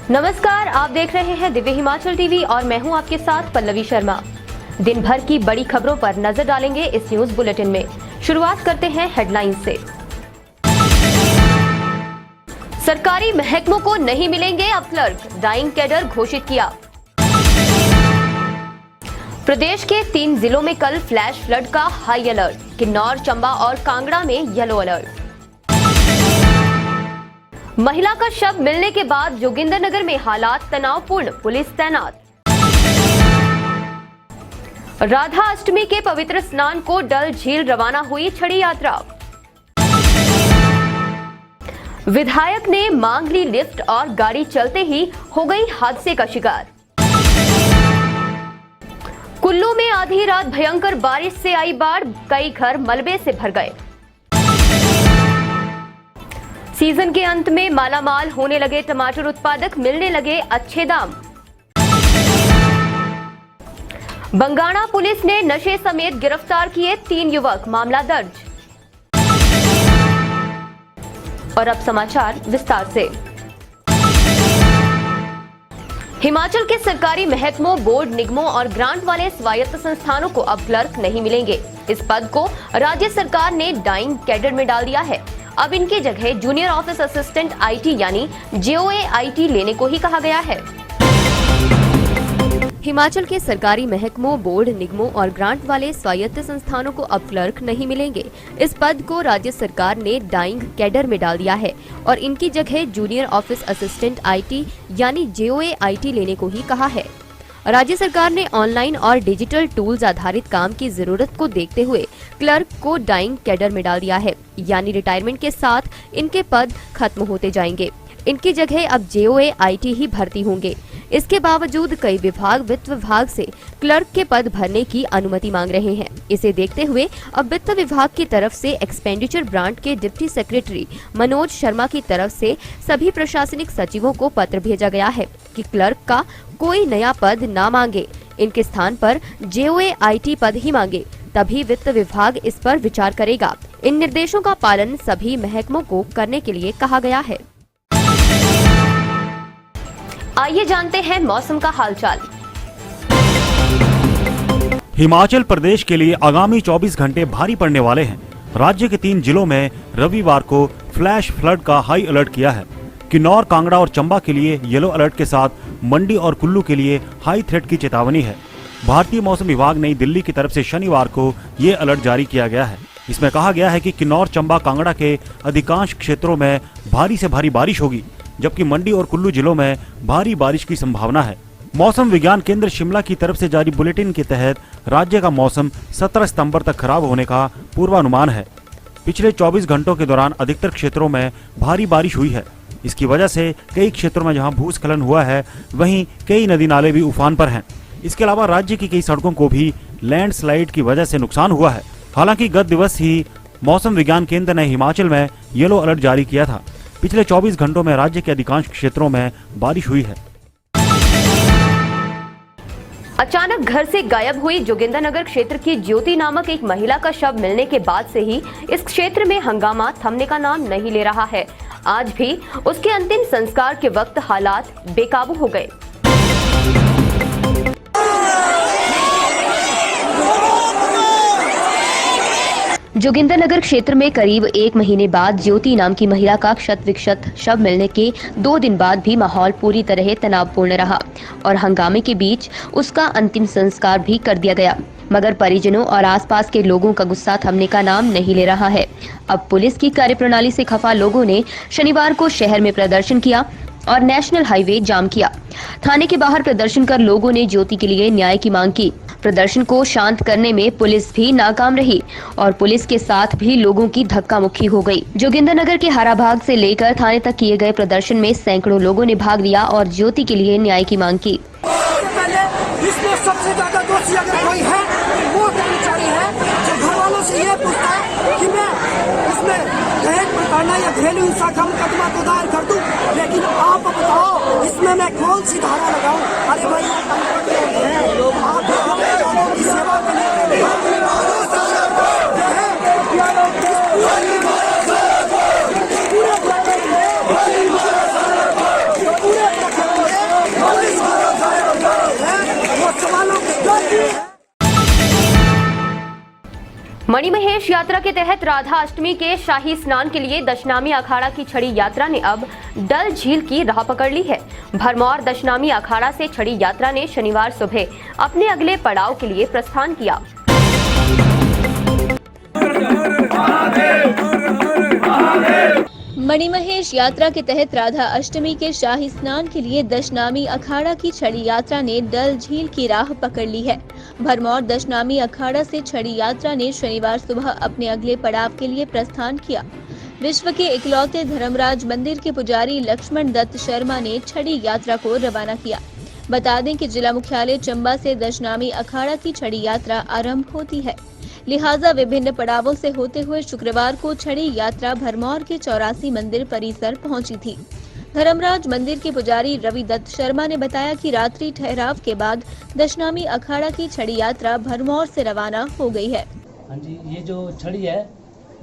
नमस्कार, आप देख रहे हैं दिव्य हिमाचल टीवी और मैं हूं आपके साथ पल्लवी शर्मा। दिन भर की बड़ी खबरों पर नजर डालेंगे इस न्यूज बुलेटिन में। शुरुआत करते हैं हेडलाइंस से। सरकारी महकमों को नहीं मिलेंगे अब क्लर्क, डाइंग कैडर घोषित किया। प्रदेश के 3 जिलों में कल फ्लैश फ्लड का हाई अलर्ट, किन्नौर, चंबा और कांगड़ा में येलो अलर्ट। महिला का शव मिलने के बाद जोगिंदरनगर में हालात तनावपूर्ण, पुलिस तैनात। राधा अष्टमी के पवित्र स्नान को डल झील रवाना हुई छड़ी यात्रा। विधायक ने मांग ली लिफ्ट और गाड़ी चलते ही हो गई हादसे का शिकार। कुल्लू में आधी रात भयंकर बारिश से आई बाढ़, कई घर मलबे से भर गए। सीजन के अंत में मालामाल होने लगे टमाटर उत्पादक, मिलने लगे अच्छे दाम। बंगाणा पुलिस ने नशे समेत गिरफ्तार किए 3 युवक, मामला दर्ज। और अब समाचार विस्तार से। हिमाचल के सरकारी महकमों, बोर्ड, निगमों और ग्रांट वाले स्वायत्त संस्थानों को अब क्लर्क नहीं मिलेंगे। इस पद को राज्य सरकार ने डाइंग कैडर में डाल दिया है। अब इनकी जगह जूनियर ऑफिस असिस्टेंट आईटी यानी JOA IT लेने को ही कहा गया है। हिमाचल के सरकारी महकमों, बोर्ड, निगमों और ग्रांट वाले स्वायत्त संस्थानों को अब क्लर्क नहीं मिलेंगे। इस पद को राज्य सरकार ने डाइंग कैडर में डाल दिया है और इनकी जगह जूनियर ऑफिस असिस्टेंट IT यानी JOA IT लेने को ही कहा है। राज्य सरकार ने ऑनलाइन और डिजिटल टूल्स आधारित काम की जरूरत को देखते हुए क्लर्क को डाइंग कैडर में डाल दिया है, यानी रिटायरमेंट के साथ इनके पद खत्म होते जाएंगे। इनकी जगह अब JOA IT ही भर्ती होंगे। इसके बावजूद कई विभाग वित्त विभाग से क्लर्क के पद भरने की अनुमति मांग रहे हैं। इसे देखते हुए अब वित्त विभाग की तरफ से एक्सपेंडिचर ब्रांच के डिप्टी सेक्रेटरी मनोज शर्मा की तरफ से सभी प्रशासनिक सचिवों को पत्र भेजा गया है कि क्लर्क का कोई नया पद ना मांगे, इनके स्थान पर JOA IT पद ही मांगे, तभी वित्त विभाग इस पर विचार करेगा। इन निर्देशों का पालन सभी महकमों को करने के लिए कहा गया है। आइए जानते हैं मौसम का हालचाल। हिमाचल प्रदेश के लिए आगामी 24 घंटे भारी पड़ने वाले हैं। राज्य के 3 जिलों में रविवार को फ्लैश फ्लड का हाई अलर्ट किया है। किन्नौर, कांगड़ा और चंबा के लिए येलो अलर्ट के साथ मंडी और कुल्लू के लिए हाई थ्रेट की चेतावनी है। भारतीय मौसम विभाग नई दिल्ली की तरफ से शनिवार को ये अलर्ट जारी किया गया है। इसमें कहा गया है कि किन्नौर, चंबा, कांगड़ा के अधिकांश क्षेत्रों में भारी से भारी बारिश होगी, जबकि मंडी और कुल्लू जिलों में भारी बारिश की संभावना है। मौसम विज्ञान केंद्र शिमला की तरफ से जारी बुलेटिन के तहत राज्य का मौसम 17 सितंबर तक खराब होने का पूर्वानुमान है। पिछले 24 घंटों के दौरान अधिकतर क्षेत्रों में भारी बारिश हुई है। इसकी वजह से कई क्षेत्रों में जहां भूस्खलन हुआ है, वहीं कई नदी नाले भी उफान पर हैं। इसके अलावा राज्य की कई सड़कों को भी लैंडस्लाइड की वजह से नुकसान हुआ है। हालांकि गत दिवस ही मौसम विज्ञान केंद्र ने हिमाचल में येलो अलर्ट जारी किया था। पिछले 24 घंटों में राज्य के अधिकांश क्षेत्रों में बारिश हुई है। अचानक घर से गायब हुई जोगिंदरनगर क्षेत्र की ज्योति नामक एक महिला का शव मिलने के बाद से ही इस क्षेत्र में हंगामा थमने का नाम नहीं ले रहा है। आज भी उसके अंतिम संस्कार के वक्त हालात बेकाबू हो गए। जोगिंदरनगर क्षेत्र में करीब 1 महीने बाद ज्योति नाम की महिला का क्षत विक्षत शव मिलने के 2 दिन बाद भी माहौल पूरी तरह तनावपूर्ण रहा और हंगामे के बीच उसका अंतिम संस्कार भी कर दिया गया। मगर परिजनों और आसपास के लोगों का गुस्सा थमने का नाम नहीं ले रहा है। अब पुलिस की कार्यप्रणाली से खफा लोगों ने शनिवार को शहर में प्रदर्शन किया और नेशनल हाईवे जाम किया। थाने के बाहर प्रदर्शन कर लोगों ने ज्योति के लिए न्याय की मांग की। प्रदर्शन को शांत करने में पुलिस भी नाकाम रही और पुलिस के साथ भी लोगों की धक्का मुक्की हो गई। जोगिंदरनगर के हराबाग से लेकर थाने तक किए गए प्रदर्शन में सैकड़ों लोगों ने भाग लिया और ज्योति के लिए न्याय की मांग की। इसमें सबसे ज्यादा दोषी अगर कोई है वो कर्मचारी है जो घर वालों से ये पूछता है कि मैं इसमें दहेज प्रताड़ना या घरेलू हिंसा का मुकदमा तो दायर कर दूं, लेकिन आप बताओ इसमें मैं कौन सी धारा लगाऊं? अरे भाई आप की सेवा करने पूरे मणिमहेश यात्रा के तहत राधा अष्टमी के शाही स्नान के लिए दशनामी अखाड़ा की छड़ी यात्रा ने अब डल झील की राह पकड़ ली है। भरमौर दशनामी अखाड़ा से छड़ी यात्रा ने शनिवार सुबह अपने अगले पड़ाव के लिए प्रस्थान किया। मणिमहेश यात्रा के तहत राधा अष्टमी के शाही स्नान के लिए दशनामी अखाड़ा की छड़ी यात्रा ने डल झील की राह पकड़ ली है। भरमौर दशनामी अखाड़ा से छड़ी यात्रा ने शनिवार सुबह अपने अगले पड़ाव के लिए प्रस्थान किया। विश्व के इकलौते धर्मराज मंदिर के पुजारी लक्ष्मण दत्त शर्मा ने छड़ी यात्रा को रवाना किया। बता दें कि जिला मुख्यालय चंबा से दशनामी अखाड़ा की छड़ी यात्रा आरंभ होती है, लिहाजा विभिन्न पड़ावों से होते हुए शुक्रवार को छड़ी यात्रा भरमौर के 84 मंदिर परिसर पहुंची थी। धर्मराज मंदिर के पुजारी रवि दत्त शर्मा ने बताया कि रात्रि ठहराव के बाद दशनामी अखाड़ा की छड़ी यात्रा भरमौर से रवाना हो गई है। हाँ जी, ये जो छड़ी है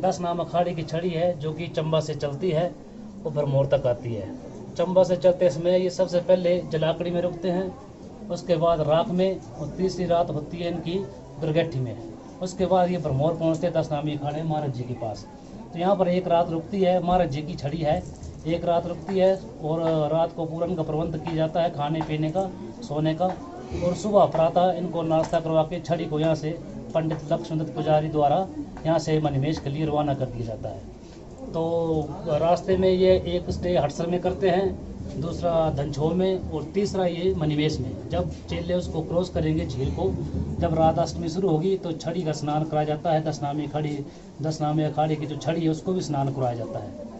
दशनाम अखाड़े की छड़ी है जो कि चंबा से चलती है वो भरमौर तक आती है। चंबा से चलते समय ये सबसे पहले जलाकड़ी में रुकते हैं, उसके बाद राख में, और तीसरी रात होती है इनकी दुर्गेठी में। उसके बाद ये भरमौर पहुँचते हैं दशनामी अखाड़े महाराज जी के पास। तो यहाँ पर एक रात रुकती है, महाराज जी की छड़ी है, एक रात रुकती है और रात को पूरन का प्रबंध किया जाता है, खाने पीने का, सोने का। और सुबह प्रातः इनको नाश्ता करवा के छड़ी को यहाँ से पंडित लक्ष्मण दत्त पुजारी द्वारा यहाँ से मणिमहेश के लिए रवाना कर दिया जाता है। तो रास्ते में ये एक स्टे हटसर में करते हैं, दूसरा धनछोव में और तीसरा ये मणिमहेश में। जब चेले उसको क्रॉस करेंगे झील को, जब राधा अष्टमी शुरू होगी तो छड़ी का स्नान कराया जाता है। दशनामी अखाड़े की जो छड़ी है उसको भी स्नान कराया जाता है।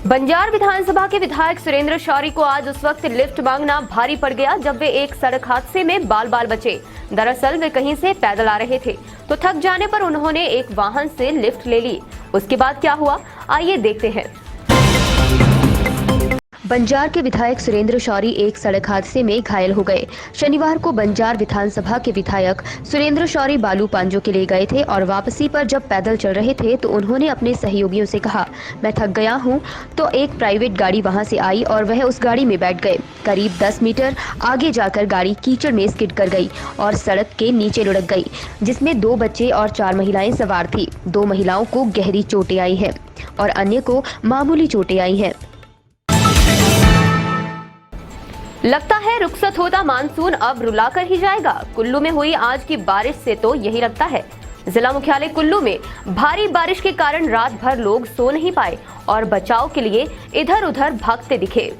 बंजार विधानसभा के विधायक सुरेंद्र शौरी को आज उस वक्त लिफ्ट मांगना भारी पड़ गया जब वे एक सड़क हादसे में बाल बाल बचे। दरअसल वे कहीं से पैदल आ रहे थे तो थक जाने पर उन्होंने एक वाहन से लिफ्ट ले ली। उसके बाद क्या हुआ, आइए देखते हैं। बंजार के विधायक सुरेंद्र शौरी एक सड़क हादसे में घायल हो गए। शनिवार को बंजार विधानसभा के विधायक सुरेंद्र शौरी बालू पांजो के लिए गए थे और वापसी पर जब पैदल चल रहे थे तो उन्होंने अपने सहयोगियों से कहा, मैं थक गया हूं। तो एक प्राइवेट गाड़ी वहां से आई और वह उस गाड़ी में बैठ गए। करीब 10 मीटर आगे जाकर गाड़ी कीचड़ में स्किड कर गई और सड़क के नीचे लुढ़क गई, जिसमें 2 बच्चे और 4 महिलाएं सवार थी। 2 महिलाओं को गहरी चोटें आई हैं और अन्य को मामूली चोटें आई हैं। लगता है रुखसत होता मानसून अब रुलाकर ही जाएगा। कुल्लू में हुई आज की बारिश से तो यही लगता है। जिला मुख्यालय कुल्लू में भारी बारिश के कारण रात भर लोग सो नहीं पाए और बचाव के लिए इधर उधर भागते दिखे।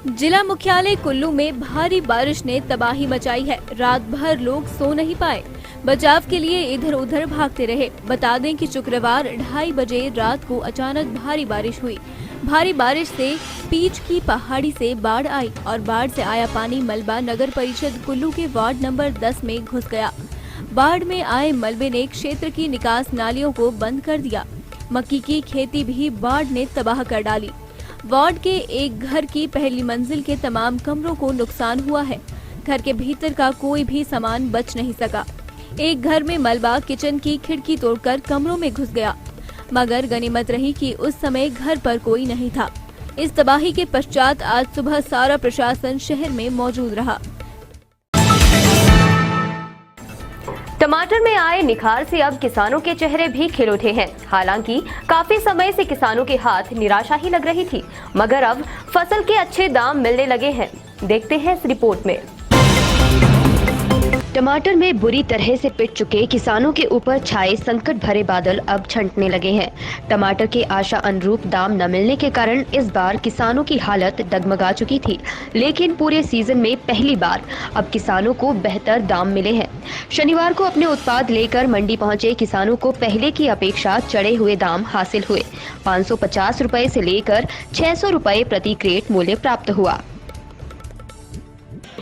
जिला मुख्यालय कुल्लू में भारी बारिश ने तबाही मचाई है। रात भर लोग सो नहीं पाए, बचाव के लिए इधर उधर भागते रहे। बता दें कि शुक्रवार 2:30 बजे रात को अचानक भारी बारिश हुई। भारी बारिश से पीच की पहाड़ी से बाढ़ आई और बाढ़ से आया पानी मलबा नगर परिषद कुल्लू के वार्ड नंबर 10 में घुस गया। बाढ़ में आए मलबे ने क्षेत्र की निकास नालियों को बंद कर दिया। मक्की की खेती भी बाढ़ ने तबाह कर डाली। वार्ड के एक घर की पहली मंजिल के तमाम कमरों को नुकसान हुआ है। घर के भीतर का कोई भी सामान बच नहीं सका। एक घर में मलबा किचन की खिड़की तोड़कर कमरों में घुस गया, मगर गनीमत रही कि उस समय घर पर कोई नहीं था। इस तबाही के पश्चात आज सुबह सारा प्रशासन शहर में मौजूद रहा। टमाटर में आए निखार से अब किसानों के चेहरे भी खिल उठे हैं। हालांकि काफी समय से किसानों के हाथ निराशा ही लग रही थी, मगर अब फसल के अच्छे दाम मिलने लगे हैं। देखते हैं इस रिपोर्ट में। टमाटर में बुरी तरह से पिट चुके किसानों के ऊपर छाए संकट भरे बादल अब छंटने लगे हैं। टमाटर के आशा अनुरूप दाम न मिलने के कारण इस बार किसानों की हालत डगमगा चुकी थी, लेकिन पूरे सीजन में पहली बार अब किसानों को बेहतर दाम मिले हैं। शनिवार को अपने उत्पाद लेकर मंडी पहुंचे किसानों को पहले की अपेक्षा चढ़े हुए दाम हासिल हुए। 550 रुपए से लेकर 600 रुपए प्रति क्रेट मूल्य प्राप्त हुआ।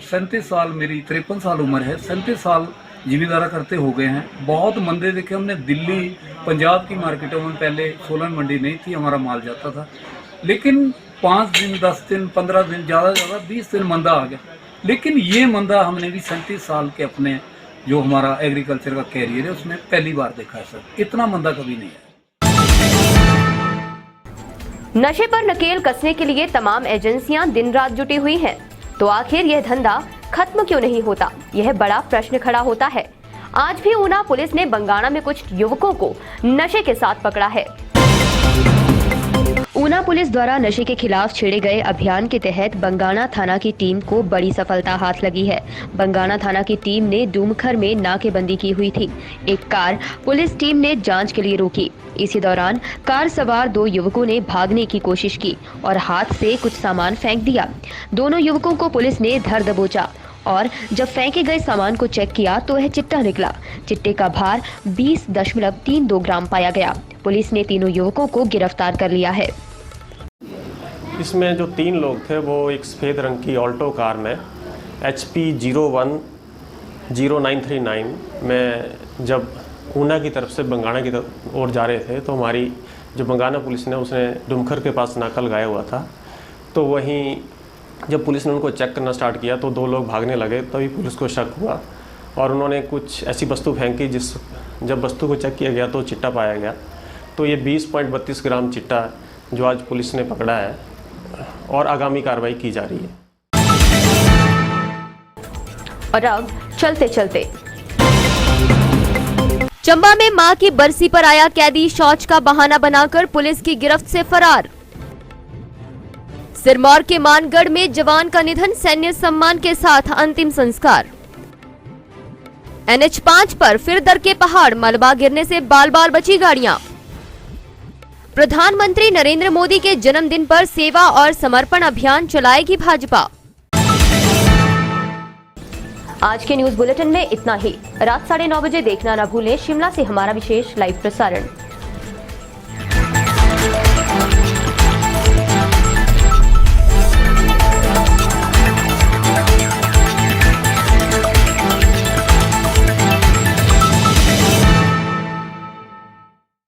37 साल, मेरी 53 साल उम्र है। 37 साल जिमीदारा करते हो गए हैं। बहुत मंदे देखे हमने। दिल्ली, पंजाब की मार्केटों में पहले सोलन मंडी नहीं थी, हमारा माल जाता था, लेकिन 5 दिन, 10 दिन, 15 दिन, ज़्यादा 20 दिन मंदा आ गया। लेकिन ये मंदा हमने भी 37 साल के अपने जो हमारा एग्रीकल्चर का कैरियर है उसमें पहली बार देखा है सर। इतना मंदा कभी नहीं है। नशे पर नकेल कसने के लिए तमाम एजेंसियां दिन रात जुटी हुई हैं। तो आखिर यह धंधा खत्म क्यों नहीं होता, यह बड़ा प्रश्न खड़ा होता है। आज भी ऊना पुलिस ने बंगाणा में कुछ युवकों को नशे के साथ पकड़ा है। ऊना पुलिस द्वारा नशे के खिलाफ छेड़े गए अभियान के तहत बंगाणा थाना की टीम को बड़ी सफलता हाथ लगी है। बंगाणा थाना की टीम ने डूमखर में नाकेबंदी की हुई थी। एक कार पुलिस टीम ने जांच के लिए रोकी। इसी दौरान कार सवार 2 युवकों ने भागने की कोशिश की और हाथ से कुछ सामान फेंक दिया। दोनों युवकों को पुलिस ने धर दबोचा और जब फेंके गए सामान को चेक किया तो वह चिट्टा निकला। चिट्टे का भार 20.32 ग्राम पाया गया। पुलिस ने तीनों युवकों को गिरफ्तार कर लिया है। इसमें जो 3 लोग थे वो एक सफ़ेद रंग की ऑल्टो कार में HP 010939 में जब ऊना की तरफ से बंगाणा की ओर जा रहे थे तो हमारी जो बंगाणा पुलिस ने उसने डुमखर के पास नाका लगाया हुआ था। तो वहीं जब पुलिस ने उनको चेक करना स्टार्ट किया तो 2 लोग भागने लगे, तभी पुलिस को शक हुआ और उन्होंने कुछ ऐसी वस्तु फेंकी जब वस्तु को चेक किया गया तो चिट्टा पाया गया। तो ये 20.32 ग्राम चिट्टा जो आज पुलिस ने पकड़ा है और आगामी कार्रवाई की जा रही है। और अब चलते चलते चंबा में मां की बरसी पर आया कैदी शौच का बहाना बनाकर पुलिस की गिरफ्त से फरार। सिरमौर के मानगढ़ में जवान का निधन, सैन्य सम्मान के साथ अंतिम संस्कार। NH 5 पर फिर दर के पहाड़, मलबा गिरने से बाल बाल बची गाड़ियां। प्रधानमंत्री नरेंद्र मोदी के जन्मदिन पर सेवा और समर्पण अभियान चलाएगी भाजपा। आज के न्यूज बुलेटिन में इतना ही। रात 9:30 बजे देखना न भूलें शिमला से हमारा विशेष लाइव प्रसारण।